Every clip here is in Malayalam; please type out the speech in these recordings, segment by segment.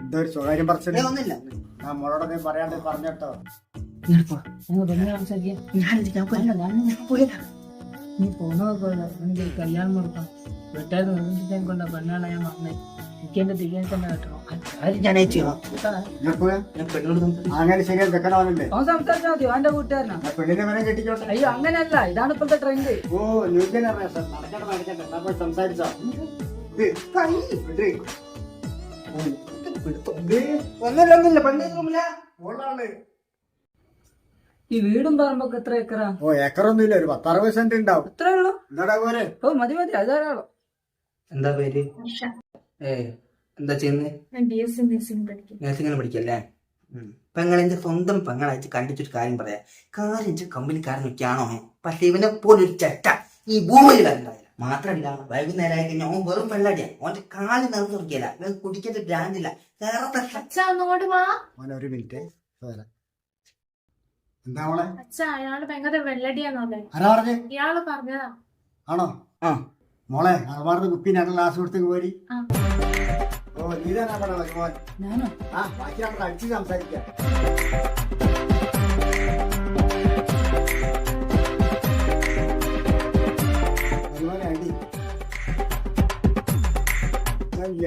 എന്തൊരു സ്വകാര്യം പറച്ചില്ല. ഒന്നുമില്ല. ഞാൻ മോളോടൊക്കെ പറയാണ്ട് പറഞ്ഞോ. നീ പോണോക്കോല്ല എനിക്ക് കല്യാണം നടത്താം. വീട്ടുകാർ നിർബന്ധിച്ചാൽ കൊണ്ട പെണ്ണാണ് ഞാൻ പറഞ്ഞത്. എനിക്ക് എന്റെ തിരികെ തന്നെ കിട്ടണം. ഞാൻ ചെയ്യണം. അങ്ങനെ ശരിയാ വെക്കണമല്ലേ? അവൻ സംസാരിച്ചാൽ മതി. അവന്റെ കൂട്ടുകാരനാ. പെണ്ണിനെ വരെ കെട്ടിക്കോട്ടെ. അയ്യോ അങ്ങനെയല്ല, ഇതാണ് ഇപ്പോഴത്തെ ട്രെൻഡ്. ഓ ന്യൂ ജനറേഷൻ. നടക്കട്ടെ സംസാരിച്ചോ. ഒന്നുമില്ല പെണ്ണില്ല. ഈ വീടും പറമ്പൊക്കെ എത്ര ഏക്കറാ? ഓ ഏക്കറൊന്നുമില്ല, ഒരു 10-60 സെന്റ് ഉണ്ടാവും. എത്രേ ഉള്ളൂ? എന്താടാ പോരെ? ഓ മതി അത് ധാരാളം. എന്താ പേര്? എന്താ ചെയ്യുന്നത്? നഴ്സിംഗിന് പഠിക്കല്ലേ? പെങ്ങളെന്റെ സ്വന്തം പെങ്ങളയച്ച് കണ്ടിട്ടൊരു കാര്യം പറയാം. കാര്യം കമ്പനിക്കാരനൊക്കെയാണോ? പക്ഷെ ഇവനെ പോലൊരു ചെറ്റ ഈ ഭൂമിയിൽ കണ്ടായില്ല. മാത്രല്ല വൈകുന്നേരം കഴിഞ്ഞ ഓൻ വെറും വെള്ളടിയാ. ഓന്റെ കാല് നിറഞ്ഞു തുറക്കിയല്ല. ഇവൻ കുടിക്കത്തെ ബ്രാൻഡില്ല. ഒരു മിനിറ്റ്. എന്താ മോളെ? അയാള് ഭയങ്കര വെള്ളടിയാന്നല്ലേ ആരാ പറഞ്ഞേ? ഇയാള് പറഞ്ഞതാ. ആണോ? മോളെ അളവാർന്ന് കുപ്പിനാണ് ഗ്ലാസ് കൊടുത്ത് പോരി. ഓ നീതാനാ പറഞ്ഞത് മോൻ? ഞാനോ? ആ ബാക്കി നമ്മൾ അടിച്ച് സംസാരിക്കാം. അതുപോലെ അടി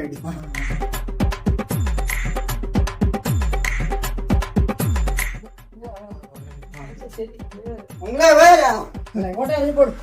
അടി നിങ്ങളെ വേരാ എങ്ങോട്ടേ ഇറങ്ങിപ്പോടും.